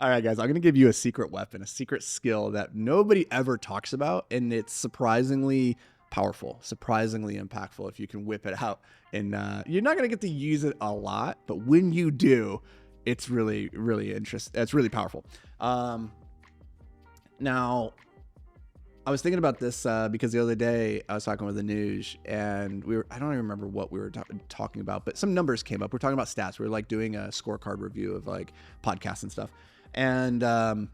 All right, guys, I'm going to give you a secret weapon, a secret skill that nobody ever talks about. And it's surprisingly powerful, surprisingly impactful if you can whip it out. And you're not going to get to use it a lot, but when you do, it's really, really interesting. It's really powerful. Now, I was thinking about this because the other day I was talking with the news and I don't even remember what we were talking about, but some numbers came up. We're talking about stats. We were like doing a scorecard review of like podcasts and stuff. And I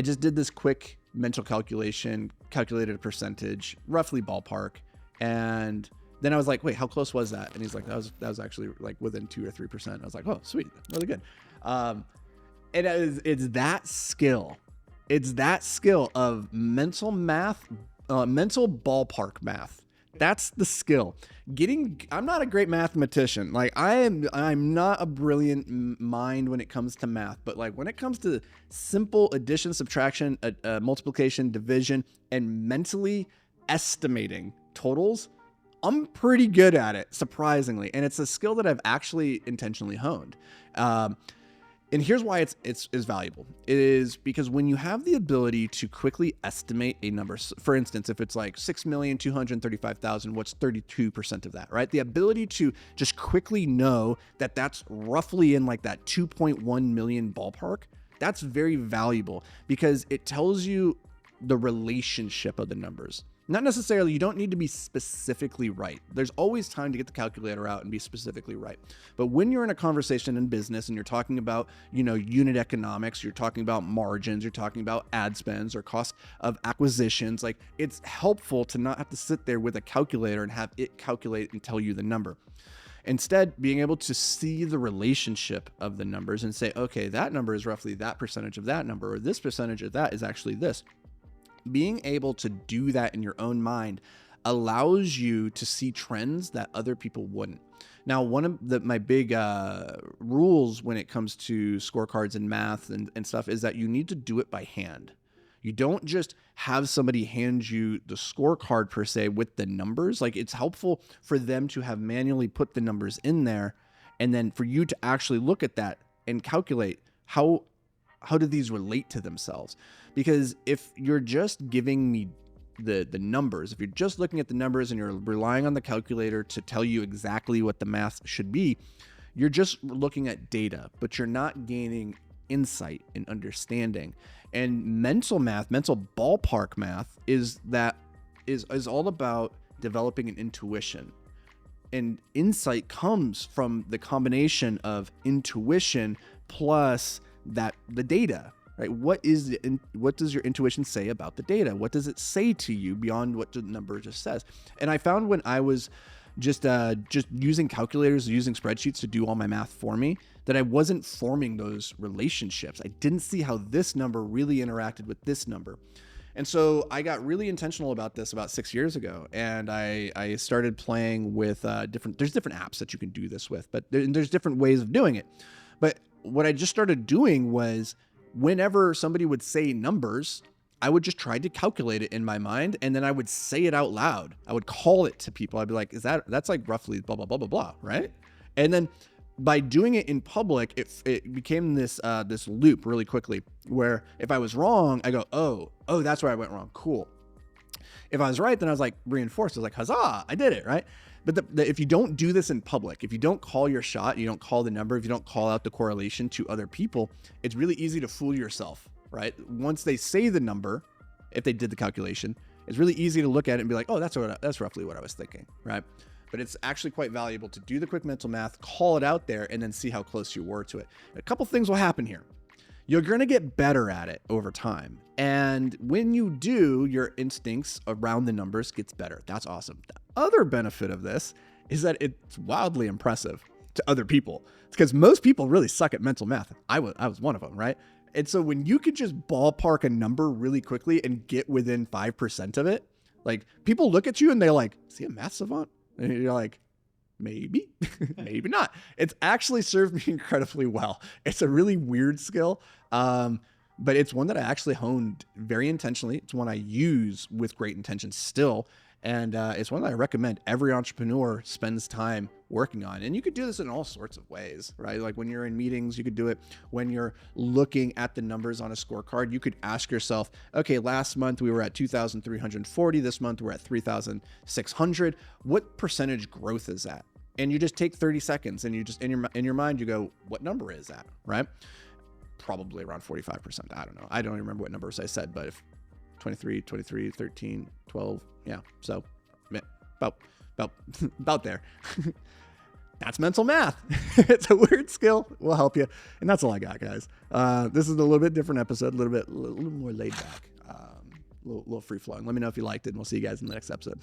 just did this quick mental calculation, calculated a percentage, roughly ballpark. And then I was like, wait, how close was that? And he's like, that was actually like within 2 or 3%. I was like, oh, sweet. Really good. And it's that skill. It's that skill of mental math, mental ballpark math. That's the skill. I'm not a great mathematician. Like I'm not a brilliant mind when it comes to math, but like when it comes to simple addition, subtraction, multiplication, division, and mentally estimating totals, I'm pretty good at it, surprisingly. And it's a skill that I've actually intentionally honed. And here's why it's valuable. It is because when you have the ability to quickly estimate a number, for instance, if it's like 6,235,000, what's 32% of that, right? The ability to just quickly know that that's roughly in like that 2.1 million ballpark, that's very valuable because it tells you the relationship of the numbers. Not necessarily, you don't need to be specifically right. There's always time to get the calculator out and be specifically right. But when you're in a conversation in business and you're talking about, unit economics, you're talking about margins, you're talking about ad spends or cost of acquisitions, like it's helpful to not have to sit there with a calculator and have it calculate and tell you the number. Instead, being able to see the relationship of the numbers and say, okay, that number is roughly that percentage of that number, or this percentage of that is actually this. Being able to do that in your own mind allows you to see trends that other people wouldn't. Now, one of my big rules when it comes to scorecards and math and stuff is that you need to do it by hand. You don't just have somebody hand you the scorecard per se with the numbers. Like it's helpful for them to have manually put the numbers in there and then for you to actually look at that and calculate how do these relate to themselves? Because if you're just giving me the numbers, if you're just looking at the numbers and you're relying on the calculator to tell you exactly what the math should be, you're just looking at data, but you're not gaining insight and understanding. And mental math, mental ballpark math is all about developing an intuition. And insight comes from the combination of intuition plus the data, right? What does your intuition say about the data? What does it say to you beyond what the number just says? And I found when I was just using calculators, using spreadsheets to do all my math for me, that I wasn't forming those relationships. I didn't see how this number really interacted with this number. And so I got really intentional about this about 6 years ago. And I started playing with there's different apps that you can do this with, but there's different ways of doing it. But what I just started doing was whenever somebody would say numbers, I would just try to calculate it in my mind. And then I would say it out loud. I would call it to people. I'd be like, that's like roughly blah, blah, blah, blah, blah. Right. And then by doing it in public, it became this loop really quickly where if I was wrong, I go, oh, that's where I went wrong. Cool. If I was right, then I was like reinforced. I was like, huzzah, I did it. Right. But if you don't do this in public, if you don't call your shot, you don't call the number, if you don't call out the correlation to other people, it's really easy to fool yourself, right? Once they say the number, if they did the calculation, it's really easy to look at it and be like, oh, that's roughly what I was thinking, right? But it's actually quite valuable to do the quick mental math, call it out there, and then see how close you were to it. A couple things will happen here. You're going to get better at it over time. And when you do, your instincts around the numbers gets better. That's awesome. The other benefit of this is that it's wildly impressive to other people. It's because most people really suck at mental math. I was one of them, right? And so when you could just ballpark a number really quickly and get within 5% of it, like people look at you and they're like, is he a math savant? And you're like, maybe, maybe not. It's actually served me incredibly well. It's a really weird skill, but it's one that I actually honed very intentionally. It's one I use with great intention still. And it's one that I recommend every entrepreneur spends time working on. And you could do this in all sorts of ways, right? Like when you're in meetings, you could do it when you're looking at the numbers on a scorecard. You could ask yourself, okay, last month we were at 2,340. This month we're at 3,600. What percentage growth is that? And you just take 30 seconds and you just in your mind, you go, what number is that, right? Probably around 45%. I don't know. I don't even remember what numbers I said, but if 23, 13, 12. Yeah. So about there. That's mental math. It's a weird skill. We'll help you. And that's all I got, guys. This is a little bit different episode, a little more laid back, a little free flowing. Let me know if you liked it, and we'll see you guys in the next episode.